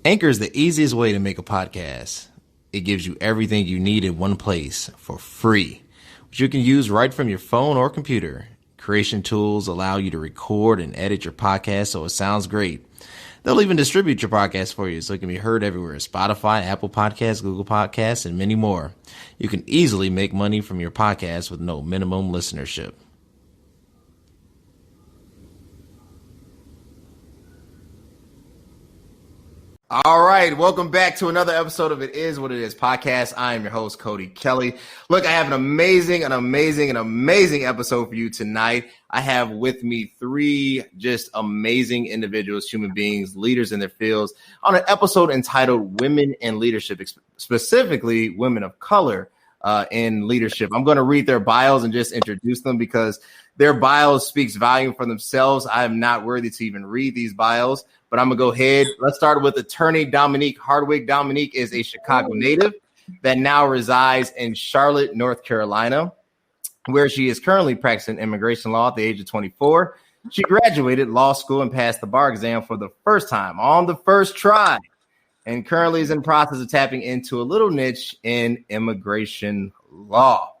Anchor is the easiest way to make a podcast. It gives you everything you need in one place for free, which you can use right from your phone or computer. Creation tools allow you to record and edit your podcast so it sounds great. They'll even distribute your podcast for you so it can be heard everywhere: Spotify, Apple Podcasts, Google Podcasts, and many more. You can easily make money from your podcast with no minimum listenership. All right, welcome back to another episode of It Is What It Is podcast. I am your host, Cody Kelly. Look, I have an amazing episode for you tonight. I have with me three just amazing individuals, human beings, leaders in their fields, on an episode entitled Women in Leadership, specifically women of color in leadership. I'm going to read their bios and just introduce them because their bios speaks volume for themselves. I am not worthy to even read these bios, but I'm going to go ahead. Let's start with attorney Dominique Hardwrick. Dominique is a Chicago native that now resides in Charlotte, North Carolina, where she is currently practicing immigration law at the age of 24. She graduated law school and passed the bar exam for the first time on the first try, and currently is in the process of tapping into a little niche in immigration law.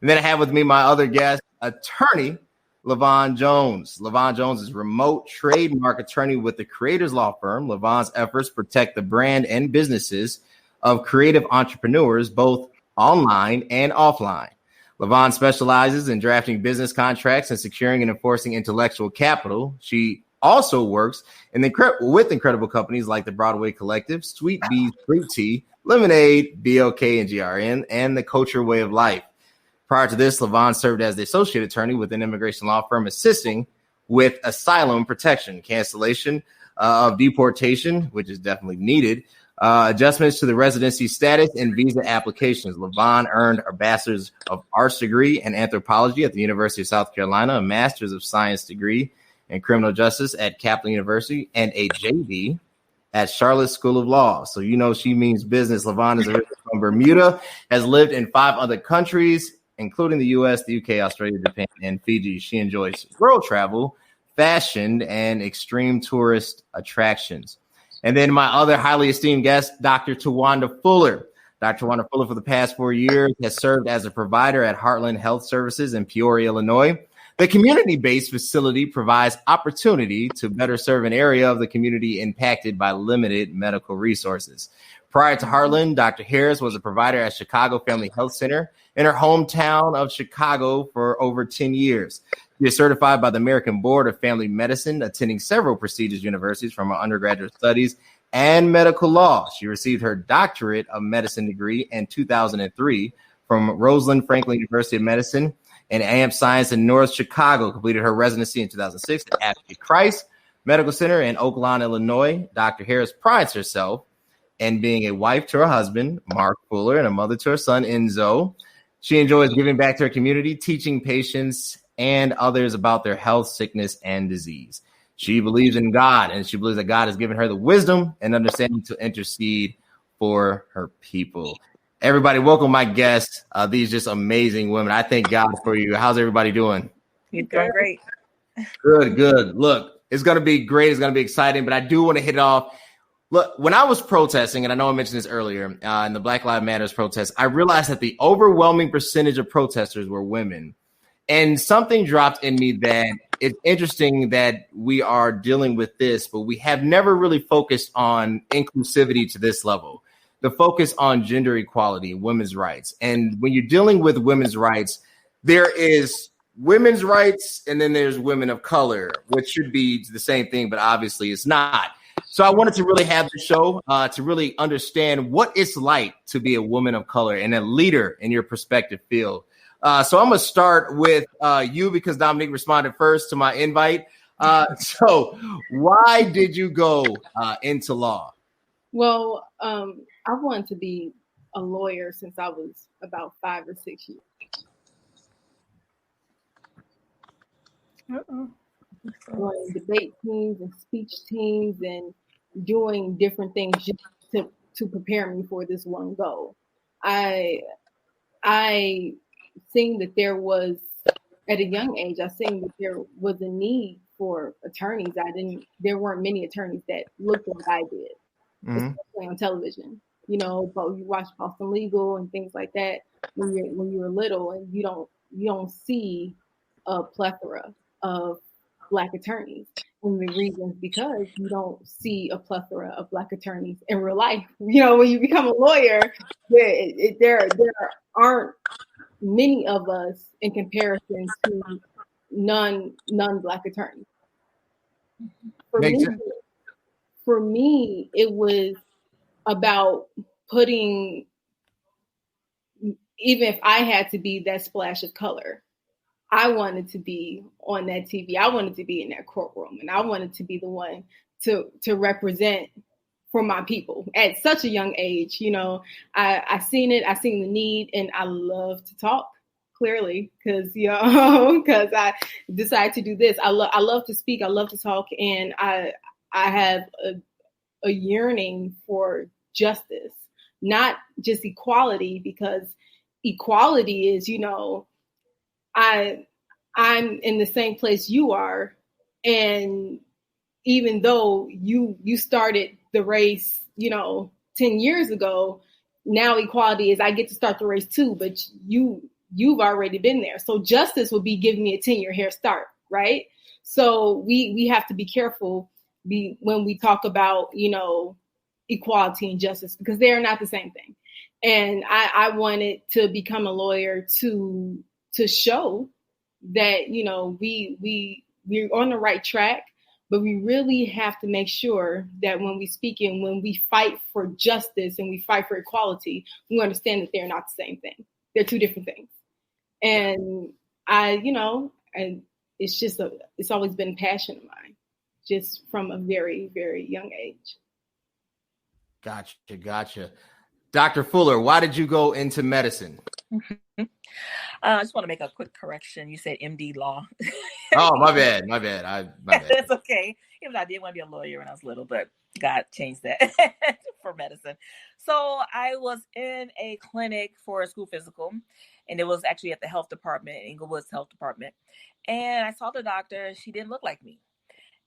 And then I have with me my other guest, attorney Levon Jones. Levon Jones is remote trademark attorney with the Creators Law Firm. Levon's efforts protect the brand and businesses of creative entrepreneurs, both online and offline. Levon specializes in drafting business contracts and securing and enforcing intellectual capital. She also works with incredible companies like the Broadway Collective, Sweet Bees Fruit Tea, Lemonade, BOK and GRN, and the Culture Way of Life. Prior to this, Levon served as the associate attorney with an immigration law firm assisting with asylum protection, cancellation of deportation, which is definitely needed, adjustments to the residency status, and visa applications. Levon earned a Bachelor's of Arts degree in anthropology at the University of South Carolina, a Master's of Science degree in criminal justice at Kaplan University, and a JD at Charlotte School of Law. So you know she means business. Levon is originally from Bermuda, has lived in 5 other countries, including the U.S., the U.K., Australia, Japan, and Fiji. She enjoys world travel, fashion, and extreme tourist attractions. And then my other highly esteemed guest, Dr. Tawanda Fuller. Dr. Tawanda Fuller, for the past 4 years, has served as a provider at Heartland Health Services in Peoria, Illinois. The community-based facility provides opportunity to better serve an area of the community impacted by limited medical resources. Prior to Heartland, Dr. Harris was a provider at Chicago Family Health Center in her hometown of Chicago for over 10 years. She is certified by the American Board of Family Medicine, attending several prestigious universities from her undergraduate studies and medical law. She received her doctorate of medicine degree in 2003 from Rosalind Franklin University of Medicine and AMP Science in North Chicago. Completed her residency in 2006 at Ashley Christ Medical Center in Oak Lawn, Illinois. Dr. Harris prides herself in being a wife to her husband, Mark Fuller, and a mother to her son, Enzo. She enjoys giving back to her community, teaching patients and others about their health, sickness, and disease. She believes in God, and she believes that God has given her the wisdom and understanding to intercede for her people. Everybody, welcome my guests, these just amazing women. I thank God for you. How's everybody doing? You're doing great. Good. Look, it's going to be great. It's going to be exciting, but I do want to hit it off. Look, when I was protesting, and I know I mentioned this earlier, in the Black Lives Matter protests, I realized that the overwhelming percentage of protesters were women. And something dropped in me that it's interesting that we are dealing with this, but we have never really focused on inclusivity to this level. The focus on gender equality, women's rights. And when you're dealing with women's rights, there is women's rights and then there's women of color, which should be the same thing, but obviously it's not. So I wanted to really have the show to really understand what it's like to be a woman of color and a leader in your prospective field. So I'm going to start with you because Dominique responded first to my invite. So why did you go into law? Well, I wanted to be a lawyer since I was about 5 or 6 years. Running debate teams and speech teams and doing different things just to prepare me for this one goal. I seen that there was, at a young age, I seen that there was a need for attorneys. There weren't many attorneys that looked like I did. especially on television. But you watch Boston Legal and things like that when you were little, and you don't see a plethora of Black attorneys. And the reason is because you don't see a plethora of Black attorneys in real life. When you become a lawyer, there aren't many of us in comparison to non-Black attorneys. For me, it was about putting, even if I had to be that splash of color, I wanted to be on that TV. I wanted to be in that courtroom, and I wanted to be the one to represent for my people at such a young age. I seen it. I seen the need, and I love to talk, clearly, because I decided to do this. I love to speak. I love to talk, and I have a yearning for justice, not just equality, because equality is, I'm in the same place you are, and even though you started the race, 10 years ago, now equality is I get to start the race too, but you've already been there. So justice will be giving me a 10-year head start, right? So we have to be careful when we talk about, equality and justice, because they are not the same thing. And I wanted to become a lawyer to show that, we're on the right track, but we really have to make sure that when we speak and when we fight for justice and we fight for equality, we understand that they're not the same thing. They're two different things. And and it's always been a passion of mine, just from a very, very young age. Gotcha. Dr. Fuller, why did you go into medicine? I just want to make a quick correction. You said MD law. Oh, my bad. My bad. That's okay. Even though I did want to be a lawyer when I was little, but God changed that for medicine. So I was in a clinic for a school physical, and it was actually at the health department, Inglewood's health department. And I saw the doctor. She didn't look like me.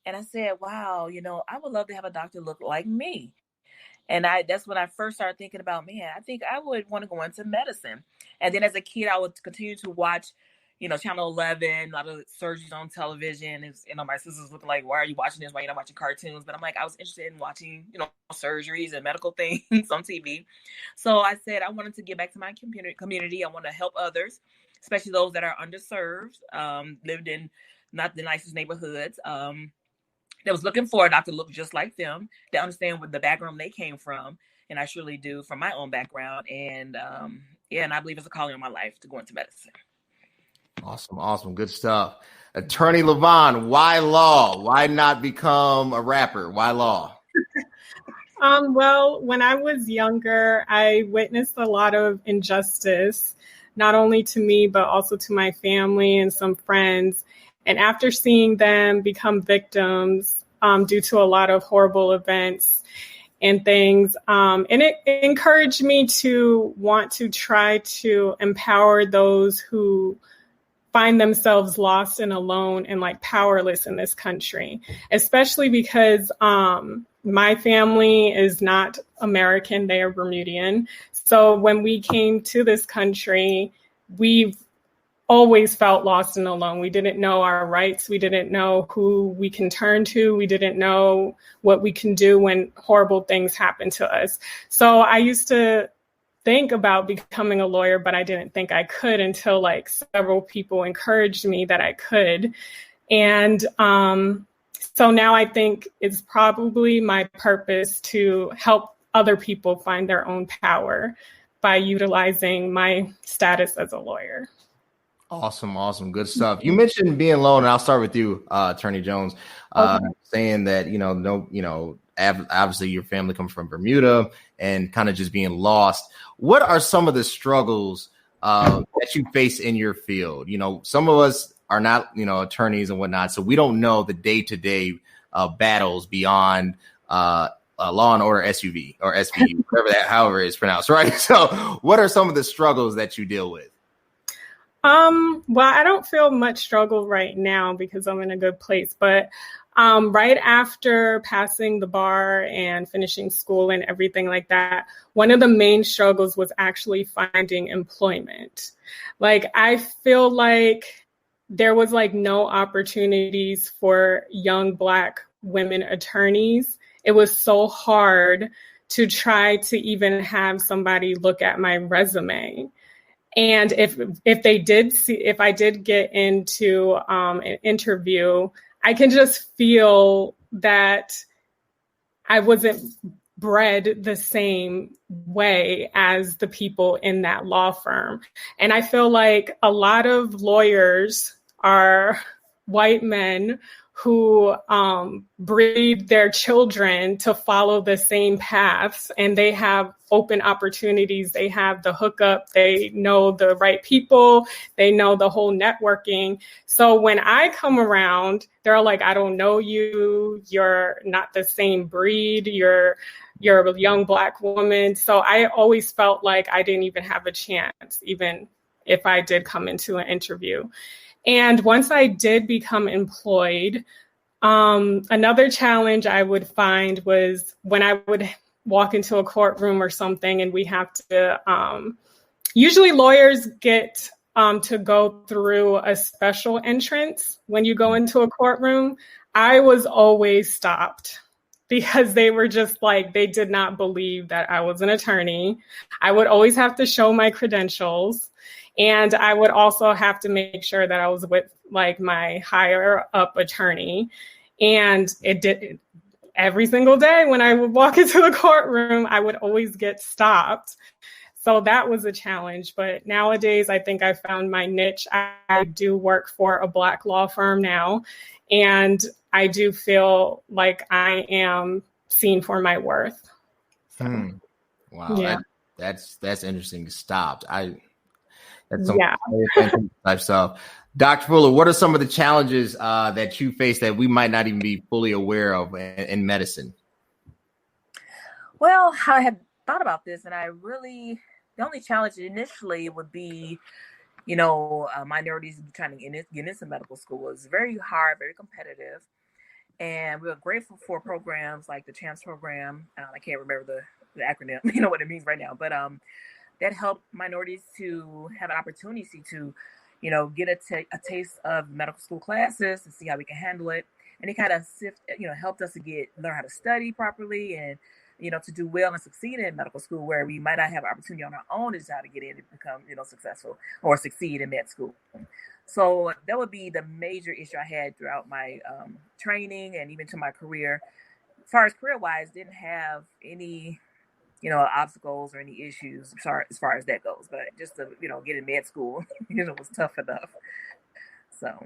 And I said, wow, I would love to have a doctor look like me. And that's when I first started thinking about, man, I think I would want to go into medicine. And then as a kid, I would continue to watch, Channel 11, a lot of surgeries on television. It's, my sisters looking like, why are you watching this? Why are you not watching cartoons? But I'm like, I was interested in watching, surgeries and medical things on TV. So I said, I wanted to get back to my community. I want to help others, especially those that are underserved, lived in not the nicest neighborhoods. That was looking for a doctor to look just like them, to understand what the background they came from. And I surely do from my own background. And and I believe it's a calling on my life to go into medicine. Awesome. Good stuff. Attorney Levon, why law? Why not become a rapper? Why law? Well, when I was younger, I witnessed a lot of injustice, not only to me, but also to my family and some friends. And after seeing them become victims due to a lot of horrible events and things, and it encouraged me to want to try to empower those who find themselves lost and alone and powerless in this country, especially because my family is not American, they are Bermudian. So when we came to this country, we've always felt lost and alone. We didn't know our rights. We didn't know who we can turn to. We didn't know what we can do when horrible things happen to us. So I used to think about becoming a lawyer, but I didn't think I could until several people encouraged me that I could. And so now I think it's probably my purpose to help other people find their own power by utilizing my status as a lawyer. Awesome. Good stuff. You mentioned being alone, and I'll start with you, Attorney Jones, saying that, obviously your family comes from Bermuda and kind of just being lost. What are some of the struggles that you face in your field? Some of us are not, attorneys and whatnot, so we don't know the day-to-day battles beyond Law and Order SUV or SVU, however it's pronounced, right? So what are some of the struggles that you deal with? Well, I don't feel much struggle right now because I'm in a good place, but Right after passing the bar and finishing school and everything like that, one of the main struggles was actually finding employment. Like, I feel like there was like no opportunities for young Black women attorneys. It was so hard to try to even have somebody look at my resume. And if I did get into an interview, I can just feel that I wasn't bred the same way as the people in that law firm. And I feel like a lot of lawyers are white men who breed their children to follow the same paths, and they have open opportunities. They have the hookup. They know the right people. They know the whole networking. So when I come around, they're like, I don't know you. You're not the same breed. You're a young Black woman. So I always felt like I didn't even have a chance, even if I did come into an interview. And once I did become employed, another challenge I would find was when I would walk into a courtroom or something and we have to, usually lawyers get to go through a special entrance when you go into a courtroom. I was always stopped because they were just like, they did not believe that I was an attorney. I would always have to show my credentials. And I would also have to make sure that I was with like my higher up attorney. And it did every single day when I would walk into the courtroom, I would always get stopped. So that was a challenge. But nowadays, I think I found my niche. I do work for a Black law firm now, and I do feel like I am seen for my worth. So, Wow, yeah. that's interesting. Stopped. That's Yeah. type stuff. Dr. Fuller, what are some of the challenges that you face that we might not even be fully aware of in medicine? Well, I had thought about this, and the only challenge initially would be, minorities trying to get into medical school. It's very hard, very competitive. And we're grateful for programs like the CHAMPS program. I can't remember the acronym, what it means right now, but that help minorities to have an opportunity to, get a taste of medical school classes and see how we can handle it. And it kind of helped us to learn how to study properly and, to do well and succeed in medical school, where we might not have an opportunity on our own to decide to get in and become, successful or succeed in med school. So that would be the major issue I had throughout my training and even to my career. As far as career-wise, didn't have any obstacles or any issues as far as that goes. But just to, get in med school, was tough enough. So.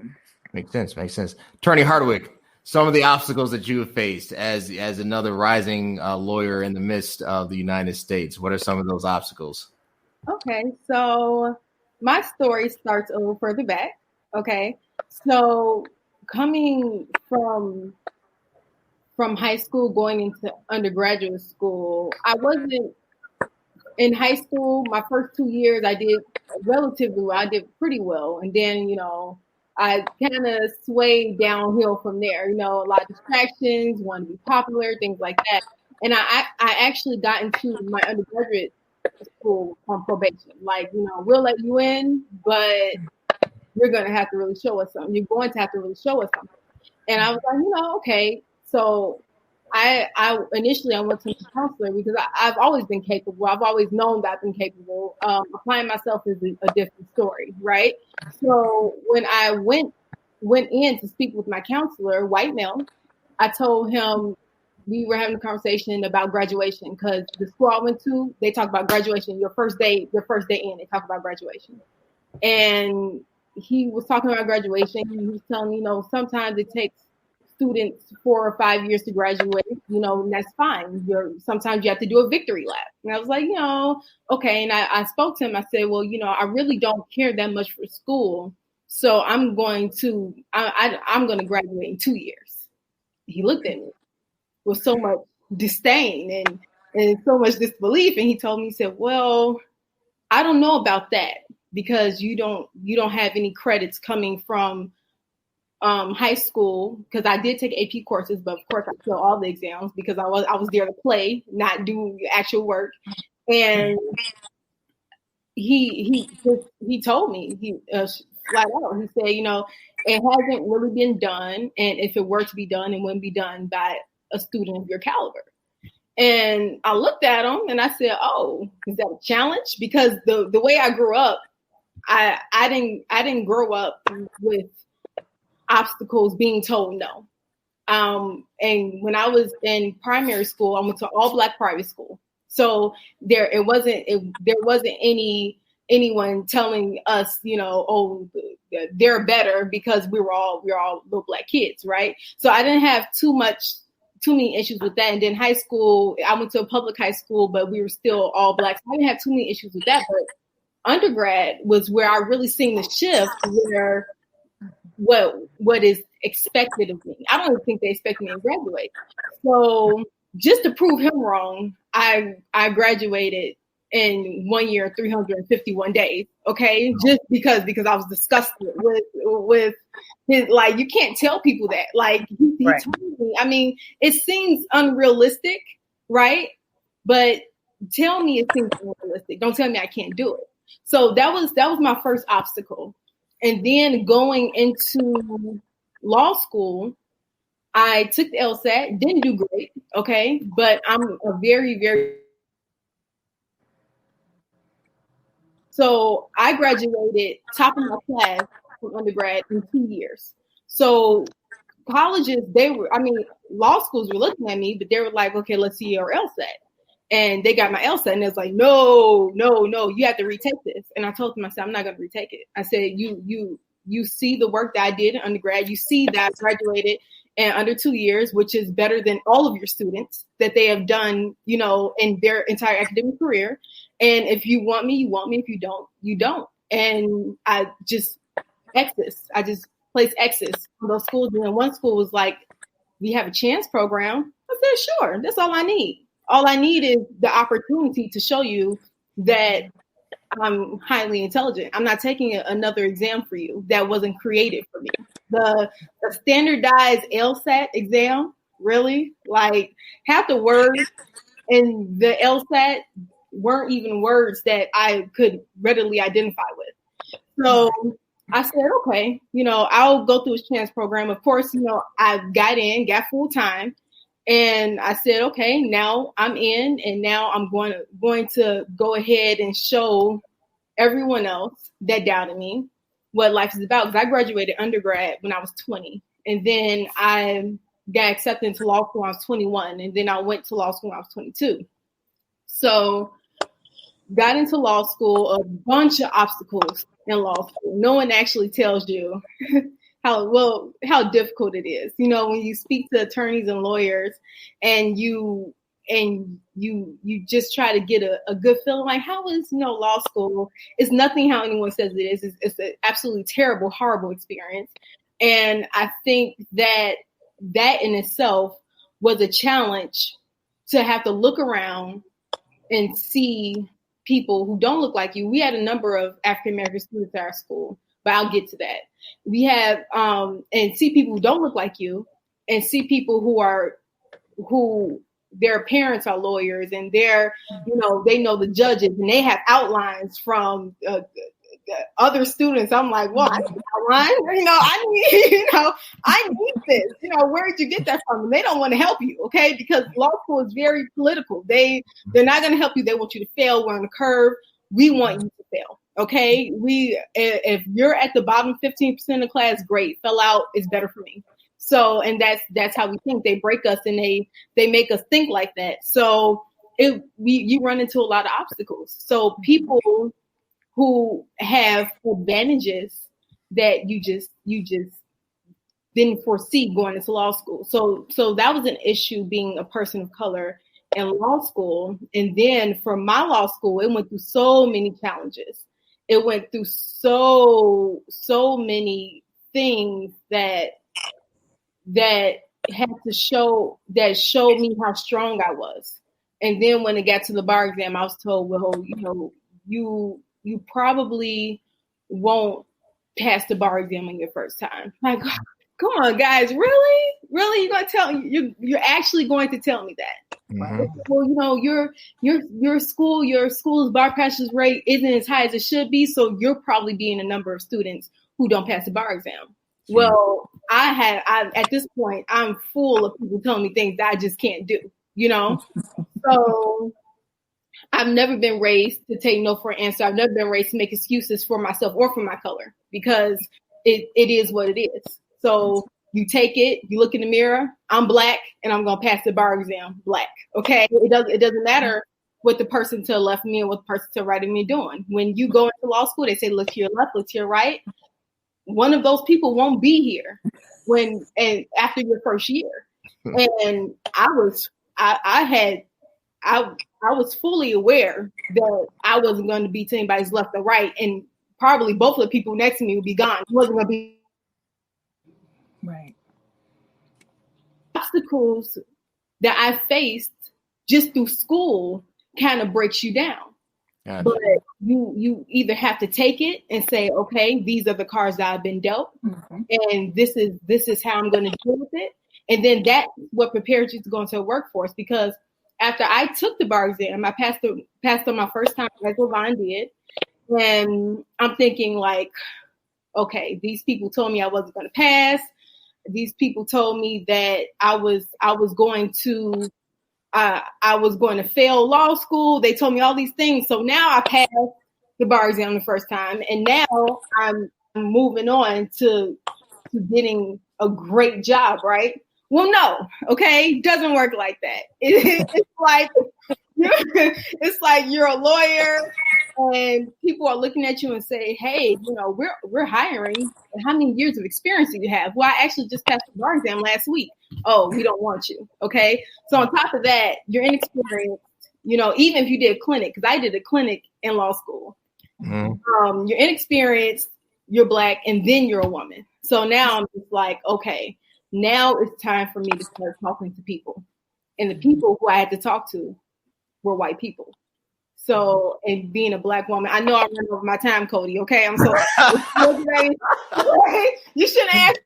Makes sense. Attorney Hardwrick, some of the obstacles that you have faced as another rising lawyer in the midst of the United States. What are some of those obstacles? Okay, so my story starts a little further back. Okay, so coming from high school going into undergraduate school, I wasn't in high school. My first 2 years, I did relatively well. I did pretty well. And then, I kind of swayed downhill from there. A lot of distractions, wanted to be popular, things like that. And I actually got into my undergraduate school on probation. Like, we'll let you in, but you're going to have to really show us something. You're going to have to really show us something. And I was like, okay. So I initially went to a counselor because I've always been capable. I've always known that I've been capable. Applying myself is a different story, right? So when I went in to speak with my counselor, white male, I told him we were having a conversation about graduation because the school I went to, they talk about graduation. Your first day in, they talk about graduation. And he was talking about graduation. He was telling me, sometimes it takes students 4 or 5 years to graduate, and that's fine. Sometimes you have to do a victory lap. And I was like, okay. And I spoke to him. I said, well, I really don't care that much for school. So I'm going to graduate in 2 years. He looked at me with so much disdain and so much disbelief. And he told me, he said, well, I don't know about that because you don't have any credits coming from high school, because I did take AP courses, but of course I failed all the exams because I was there to play, not do actual work. And he told me, flat out, he said, it hasn't really been done, and if it were to be done, it wouldn't be done by a student of your caliber. And I looked at him and I said, "Oh, is that a challenge?" Because the way I grew up, I didn't grow up with obstacles being told no. And when I was in primary school, I went to all Black private school. So there wasn't anyone telling us, oh, they're better because we were all little Black kids, right? So I didn't have too many issues with that. And then high school, I went to a public high school, but we were still all Black. So I didn't have too many issues with that. But undergrad was where I really seen the shift, where what is expected of me. I don't even think they expect me to graduate. So just to prove him wrong, I graduated in 1 year, 351 days. Okay, just because I was disgusted with his, like, you can't tell people that. Like, he Right. told me. I mean, it seems unrealistic, right? But tell me it seems unrealistic. Don't tell me I can't do it. So that was my first obstacle. And then going into law school, I took the LSAT, didn't do great, okay? But I'm a very, very... So I graduated top of my class from undergrad in 2 years. So colleges, law schools were looking at me, but they were like, okay, let's see your LSAT. And they got my LSAT, and it's like, no, you have to retake this. And I told them, I said, I'm not going to retake it. I said, you see the work that I did in undergrad. You see that I graduated in under 2 years, which is better than all of your students that they have done, in their entire academic career. And if you want me, you want me. If you don't, you don't. And I just placed X's on those schools. And then one school was like, we have a chance program. I said, sure, that's all I need. All I need is the opportunity to show you that I'm highly intelligent. I'm not taking another exam for you that wasn't created for me. The standardized LSAT exam, really? Like, half the words in the LSAT weren't even words that I could readily identify with. So I said, okay, I'll go through a chance program. Of course, I got full time. And I said, okay, now I'm in, and now I'm going to go ahead and show everyone else that doubted me what life is about. Because I graduated undergrad when I was 20, and then I got accepted into law school when I was 21, and then I went to law school when I was 22. So got into law school, a bunch of obstacles in law school. No one actually tells you how difficult it is. When you speak to attorneys and lawyers, and you just try to get a good feeling, like, how is law school? It's nothing how anyone says it is. It's an absolutely terrible, horrible experience. And I think that in itself was a challenge, to have to look around and see people who don't look like you. We had a number of African American students at our school, but I'll get to that. We have and see people who don't look like you, and see people who their parents are lawyers, and they know the judges, and they have outlines from other students. I'm like, well, I need an outline. I need this. Where did you get that from? And they don't want to help you, okay? Because law school is very political. They're not going to help you. They want you to fail. We're on the curve. We want you to fail. Okay, if you're at the bottom 15% of the class, great. Fell out is better for me. So, and that's how we think. They break us, and they make us think like that. So you run into a lot of obstacles. So people who have advantages that you just didn't foresee going into law school. So that was an issue, being a person of color in law school. And then for my law school, it went through so many challenges. It went through so many things that had to showed me how strong I was. And then when it got to the bar exam, I was told, well, you probably won't pass the bar exam on your first time. Like, Come on, guys, really? Really? You're actually going to tell me that? Mm-hmm. Well, your school's bar passes rate isn't as high as it should be, so you're probably being a number of students who don't pass the bar exam. Well, at this point, I'm full of people telling me things that I just can't do, So I've never been raised to take no for an answer. I've never been raised to make excuses for myself or for my color, because it is what it is. So you take it, you look in the mirror, I'm Black, and I'm going to pass the bar exam Black. Okay. It doesn't matter what the person to the left of me and what the person to the right of me doing. When you go into law school, they say, look to your left, look to your right. One of those people won't be here after your first year. And I was fully aware that I wasn't going to be to anybody's left or right, and probably both of the people next to me would be gone. It wasn't going to be right. Obstacles that I faced just through school kind of breaks you down. Gotcha. But you either have to take it and say, okay, these are the cards that I've been dealt, and this is how I'm going to deal with it. And then that's what prepares you to go into a workforce. Because after I took the bar exam, I passed on my first time, like Levon did, and I'm thinking like, okay, these people told me I wasn't going to pass. These people told me that I was going to fail law school. They told me all these things. So now I passed the bar exam the first time, and now I'm moving on to getting a great job, right? Well, no, okay, doesn't work like that. It's like you're a lawyer, and people are looking at you and say, "Hey, we're hiring. How many years of experience do you have?" Well, I actually just passed the bar exam last week. Oh, we don't want you. Okay, so on top of that, you're inexperienced. Even if you did a clinic, because I did a clinic in law school. Mm-hmm. You're inexperienced, you're Black, and then you're a woman. So now I'm just like, okay, now it's time for me to start talking to people, and the people who I had to talk to were white people. So, and being a Black woman, I know I ran over my time, Cody. Okay, I'm sorry. You shouldn't ask.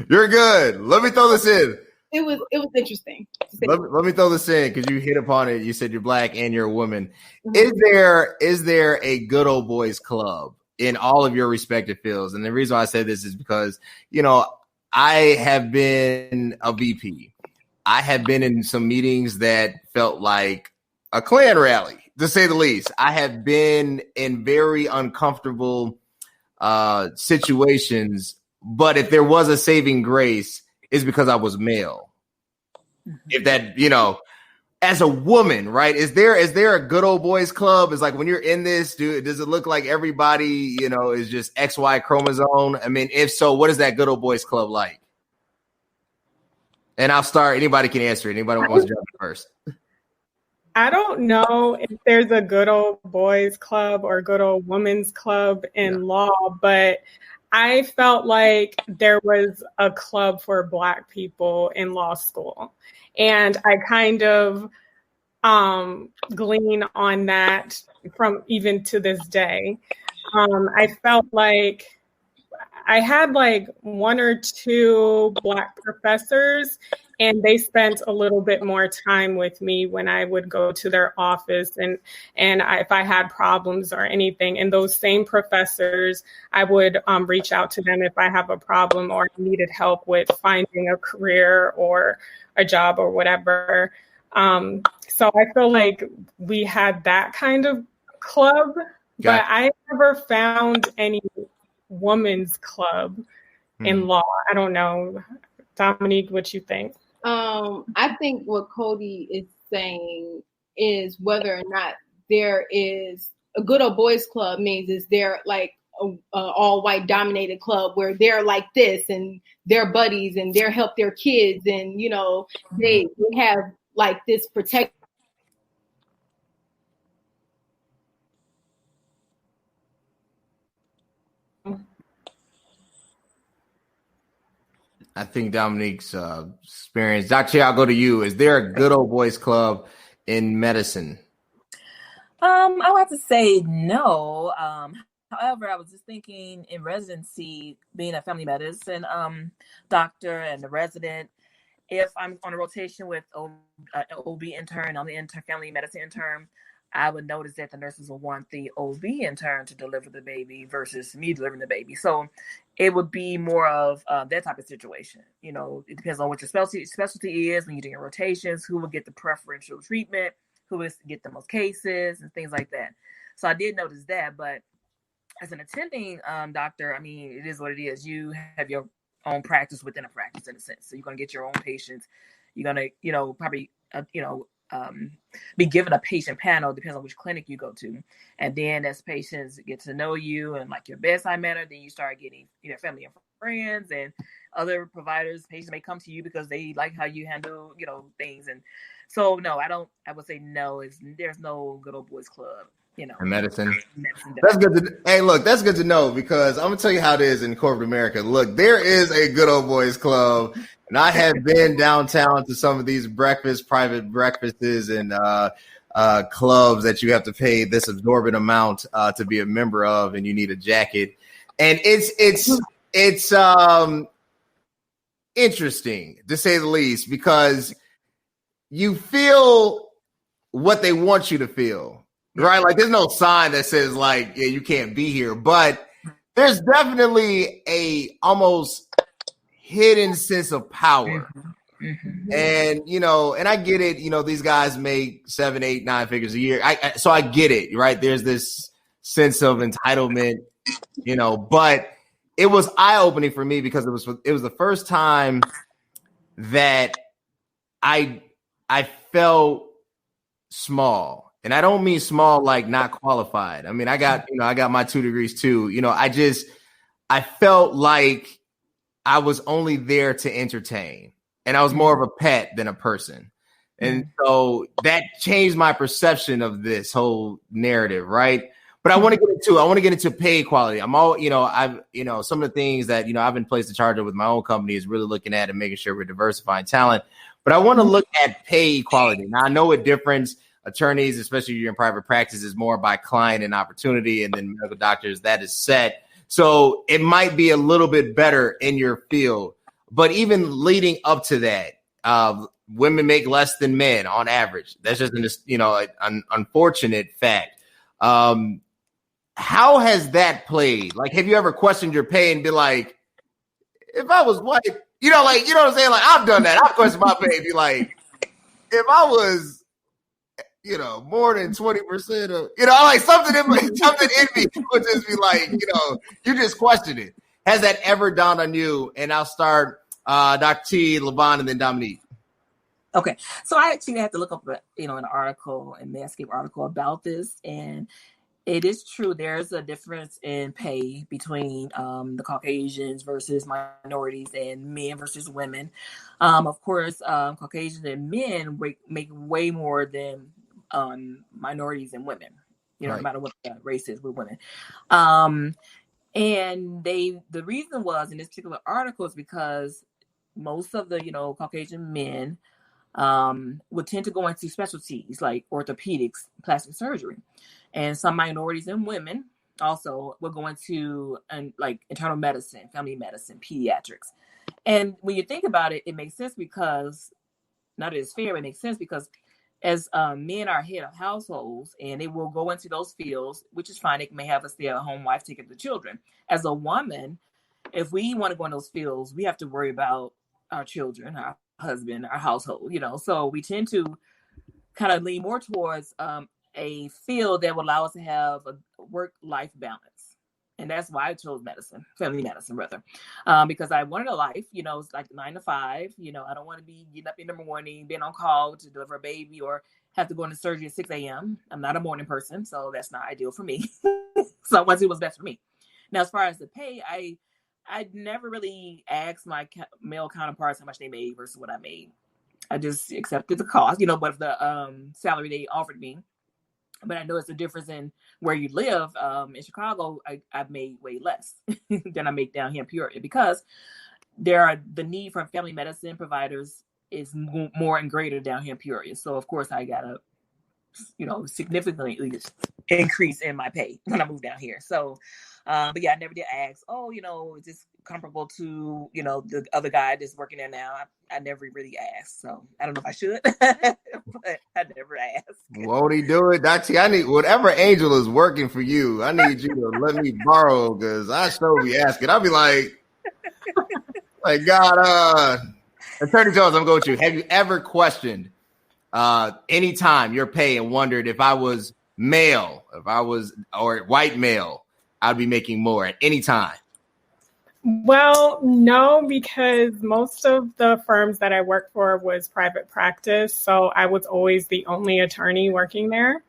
You're good. Let me throw this in. It was interesting. Let me throw this in, because you hit upon it. You said you're Black and you're a woman. Mm-hmm. Is there a good old boys club in all of your respective fields? And the reason why I say this is because I have been a VP. I have been in some meetings that felt like a Klan rally, to say the least. I have been in very uncomfortable situations, but if there was a saving grace, it's because I was male. Mm-hmm. If that, as a woman, right? Is there a good old boys club? Is like when you're in this, does it look like everybody, is just XY chromosome? I mean, if so, what is that good old boys club like? And I'll start. Anybody can answer it. Anybody wants to jump in first? I don't know if there's a good old boys club or good old women's club in law, but I felt like there was a club for Black people in law school. And I kind of glean on that from even to this day. I felt like I had like one or two Black professors, and they spent a little bit more time with me when I would go to their office and if I had problems or anything. And those same professors, I would reach out to them if I have a problem or needed help with finding a career or a job or whatever. So I feel like we had that kind of club, but I never found any women's club in law. I don't know. Dominique, what you think? I think what Cody is saying is whether or not there is a good old boys club means is there like a all white dominated club where they're like this and they're buddies and they're help their kids and they have like this protect. I think Dominique's experience. Dr. I'll go to you. Is there a good old boys club in medicine? I would have to say no. However, I was just thinking in residency, being a family medicine doctor and the resident, if I'm on a rotation with an OB intern, on the intern, family medicine intern, I would notice that the nurses will want the OB intern to deliver the baby versus me delivering the baby. So it would be more of that type of situation. You know, it depends on what your specialty is when you're doing rotations, who will get the preferential treatment, who will get the most cases and things like that. So I did notice that, but as an attending doctor, I mean, it is what it is. You have your own practice within a practice in a sense. So you're going to get your own patients. You're going to, probably, be given a patient panel, depends on which clinic you go to. And then as patients get to know you and like your bedside manner, then you start getting, family and friends and other providers. Patients may come to you because they like how you handle, things. And so, no, I would say no, there's no good old boys club. In medicine. That's good. That's good to know, because I'm gonna tell you how it is in corporate America. Look, there is a good old boys club, and I have been downtown to some of these private breakfasts and clubs that you have to pay this exorbitant amount to be a member of, and you need a jacket. And it's interesting to say the least, because you feel what they want you to feel. Right, like there's no sign that says like, yeah, you can't be here, but there's definitely a almost hidden sense of power. Mm-hmm. And and I get it. These guys make 7, 8, 9 figures a year. So I get it. Right, there's this sense of entitlement. But it was eye opening for me, because it was the first time that I felt small. And I don't mean small like not qualified. I mean, I got my 2 degrees too. I felt like I was only there to entertain, and I was more of a pet than a person. And so that changed my perception of this whole narrative, right? But I want to get into pay equality. I'm all, some of the things that, I've been placed in charge of with my own company is really looking at and making sure we're diversifying talent. But I want to look at pay equality. Now, I know a difference. Attorneys, especially if you're in private practice, is more by client and opportunity, and then medical doctors, that is set. So it might be a little bit better in your field. But even leading up to that, women make less than men on average. That's just an unfortunate fact. How has that played? Like, have you ever questioned your pay and be like, if I was white, what I'm saying? Like, I've done that. I've questioned my pay and be like, if I was more than 20% of, like something in me would just be like, you just question it. Has that ever dawned on you? And I'll start Dr. T, Levon, and then Dominique. Okay. So I actually had to look up, an article, a Manscaped article about this. And it is true. There's a difference in pay between the Caucasians versus minorities and men versus women. Of course, Caucasians and men make way more than minorities and women, right. No matter what the race is with women. And the reason was in this particular article is because most of the, Caucasian men would tend to go into specialties like orthopedics, plastic surgery, and some minorities and women also will go into like internal medicine, family medicine, pediatrics. And when you think about it, it makes sense because not that it's fair, it makes sense because as men are head of households and they will go into those fields, which is fine. They may have a stay-at-home wife take care of the children. As a woman, if we want to go in those fields, we have to worry about our children, our husband, our household, So we tend to kind of lean more towards a field that will allow us to have a work-life balance. And that's why I chose medicine, family medicine rather, because I wanted a life, it's like 9 to 5. I don't want to be getting up in the morning, being on call to deliver a baby or have to go into surgery at 6 a.m. I'm not a morning person, so that's not ideal for me. So I wanted to do what's best for me. Now, as far as the pay, I never really asked my male counterparts how much they made versus what I made. I just accepted the cost, but the salary they offered me. But I know it's a difference in where you live. In Chicago, I've made way less than I make down here in Peoria because the need for family medicine providers is more and greater down here in Peoria. So, of course, I got to significantly increase in my pay when I moved down here. So, but yeah, I never did ask, oh, is this comparable to, the other guy that's working there now? I never really asked. So I don't know if I should, but I never asked. Won't he do it? Doxy, I need whatever angel is working for you. I need you to let me borrow because I still be asking. I'll be like God, Attorney Jones, I'm going to you. Have you ever questioned anytime your pay and wondered if I was male, or white male, I'd be making more at any time? Well, no, because most of the firms that I worked for was private practice. So I was always the only attorney working there,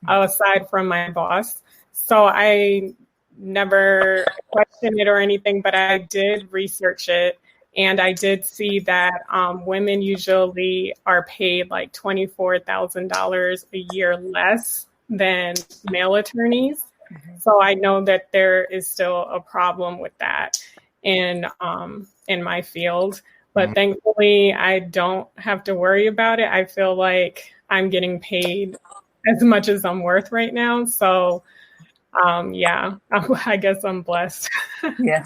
aside from my boss. So I never questioned it or anything, but I did research it. And I did see that women usually are paid like $24,000 a year less than male attorneys. Mm-hmm. So I know that there is still a problem with that in my field. But thankfully, I don't have to worry about it. I feel like I'm getting paid as much as I'm worth right now. So, yeah, I guess I'm blessed. Yeah.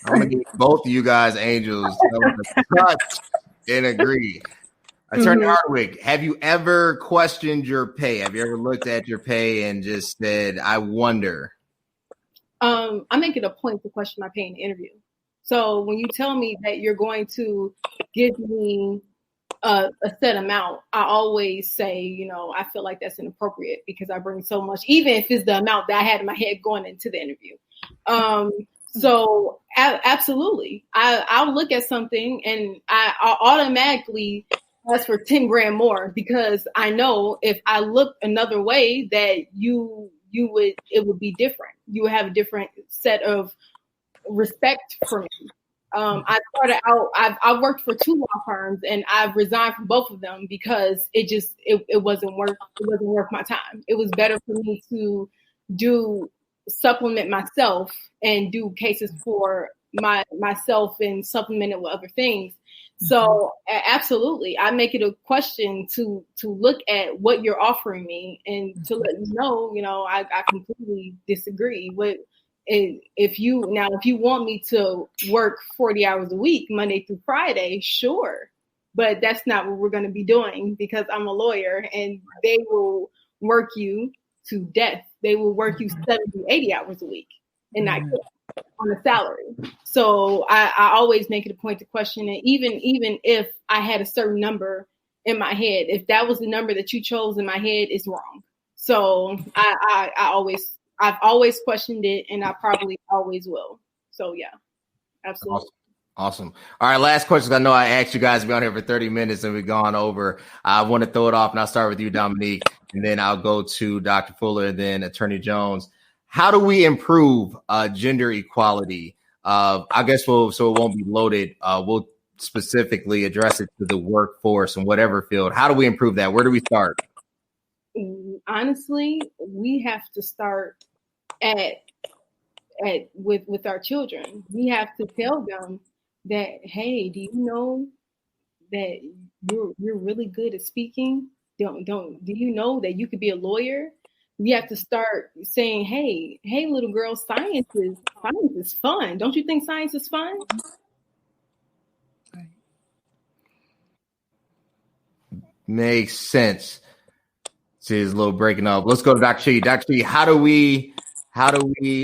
I'm going to give both of you guys angels and agree. Attorney Hardwrick, have you ever questioned your pay? Have you ever looked at your pay and just said, I wonder? I make it a point to question my pay in the interview. So when you tell me that you're going to give me a set amount, I always say, I feel like that's inappropriate because I bring so much, even if it's the amount that I had in my head going into the interview. So absolutely, I'll look at something and I automatically ask for 10 grand more because I know if I look another way that it would be different. You would have a different set of respect for me. I started out, I've worked for 2 law firms and I've resigned from both of them because it wasn't worth my time. It was better for me to supplement myself and do cases for myself and supplement it with other things. So absolutely, I make it a question to look at what you're offering me and to let you know, I completely disagree with. If you want me to work 40 hours a week, Monday through Friday, sure. But that's not what we're going to be doing because I'm a lawyer and they will work you to death. They will work you 70, 80 hours a week and not on a salary. So I always make it a point to question it. Even if I had a certain number in my head, if that was the number that you chose in my head, it's wrong. So I've always questioned it and I probably always will. So yeah, absolutely. Awesome. All right. Last question. I know I asked you guys to be on here for 30 minutes and we've gone over. I want to throw it off and I'll start with you, Dominique, and then I'll go to Dr. Fuller and then Attorney Jones. How do we improve gender equality? I guess so it won't be loaded. We'll specifically address it to the workforce in whatever field. How do we improve that? Where do we start? Honestly, we have to start with our children. We have to tell them that, hey, do you know that you're really good at speaking? Do you know that you could be a lawyer? We have to start saying, hey, little girl, science is fun. Don't you think science is fun? Makes sense. See, it's a little breaking up. Let's go to Dr. Chi. Dr. Chi, how do we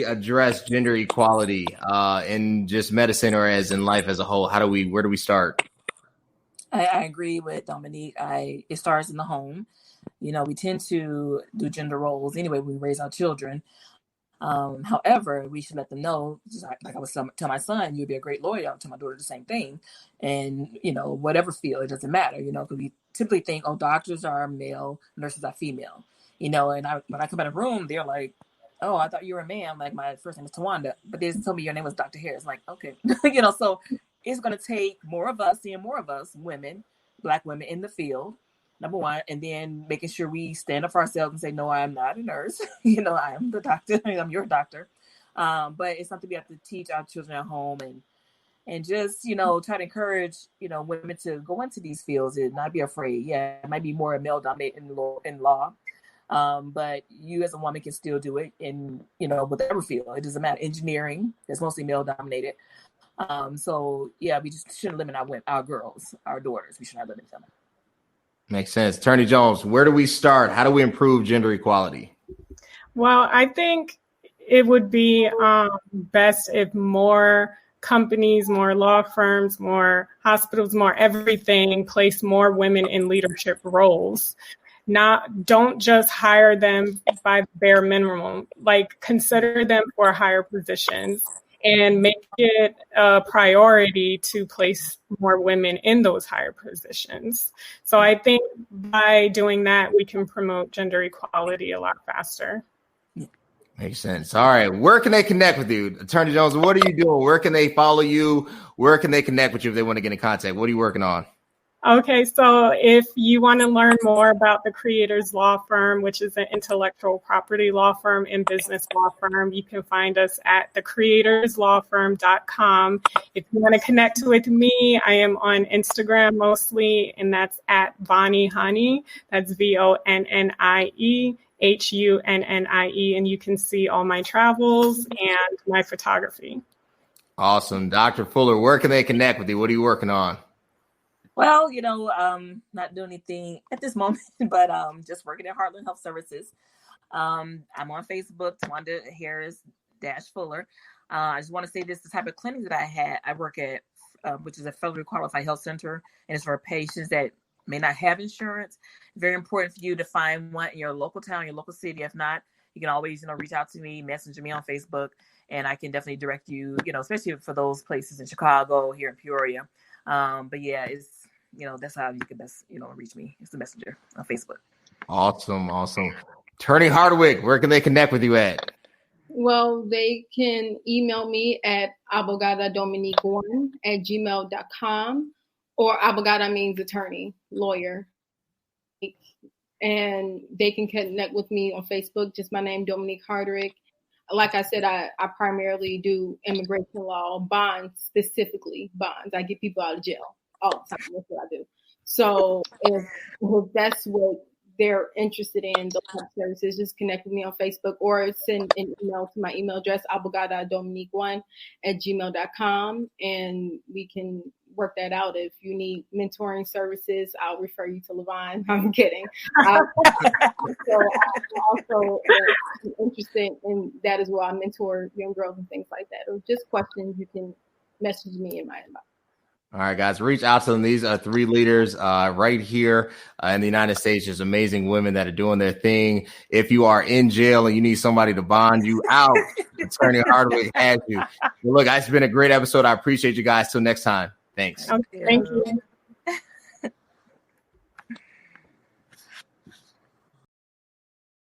address gender equality in just medicine or as in life as a whole? Where do we start? I agree with Dominique. It starts in the home. We tend to do gender roles anyway when we raise our children. However, we should let them know, just like I was telling my son, you'd be a great lawyer. I'll tell my daughter the same thing. And, whatever field, it doesn't matter, because we typically think, oh, doctors are male, nurses are female, and when I come in a room, they're like, oh, I thought you were a man. Like, my first name is Tawanda, but they just told me your name was Dr. Harris. Like, okay, so it's going to take more of us, women, Black women in the field, number one, and then making sure we stand up for ourselves and say, no, I am not a nurse. I am the doctor. I'm your doctor. But it's something we have to teach our children at home and just, try to encourage, women to go into these fields and not be afraid. Yeah, it might be more male dominated in law. But you as a woman can still do it in, whatever field. It doesn't matter. Engineering, that's mostly male dominated. So yeah, we just shouldn't limit our girls, our daughters. We should not limit them. Makes sense. Attorney Jones, where do we start? How do we improve gender equality? Well, I think it would be best if more companies, more law firms, more hospitals, more everything place more women in leadership roles. Don't just hire them by the bare minimum, like consider them for higher positions and make it a priority to place more women in those higher positions. So I think by doing that, we can promote gender equality a lot faster. Makes sense. All right. Where can they connect with you? Attorney Jones, what are you doing? Where can they follow you? Where can they connect with you if they want to get in contact? What are you working on? Okay, so if you want to learn more about the Creators Law Firm, which is an intellectual property law firm and business law firm, you can find us at thecreatorslawfirm.com. If you want to connect with me, I am on Instagram mostly, and that's at Vonnie Honey. That's VONNIE. HUNNIE, and you can see all my travels and my photography. Awesome. Dr. Fuller, where can they connect with you? What are you working on? Well, not doing anything at this moment, but just working at Heartland Health Services. I'm on Facebook, Twanda Harris-Fuller. I just want to say the type of clinic that I work at, which is a federally qualified health center, and it's for patients that may not have insurance. Very important for you to find one in your local town, your local city. If not, you can always, reach out to me, message me on Facebook, and I can definitely direct you, especially for those places in Chicago, here in Peoria. But yeah, it's, that's how you can best, reach me. It's the messenger on Facebook. Awesome. Attorney Hardwrick, where can they connect with you at? Well, they can email me at abogadadominique1@gmail.com, or abogada means attorney, lawyer. And they can connect with me on Facebook, just my name, Dominique Hardwrick. Like I said, I primarily do immigration law, bonds, specifically bonds. I get people out of jail all the time. That's what I do. So if that's what they're interested in, those type of services, just connect with me on Facebook or send an email to my email address, abogadadominique1@gmail.com, and we can work that out. If you need mentoring services, I'll refer you to Levine. I'm kidding. So I'm also interested in that as well. I mentor young girls and things like that. Or just questions, you can message me in my inbox. All right, guys, reach out to them. These are 3 leaders right here in the United States. There's amazing women that are doing their thing. If you are in jail and you need somebody to bond you out, Attorney Hardwrick has you. Well, look, it's been a great episode. I appreciate you guys. Till next time. Thanks. Okay, thank you.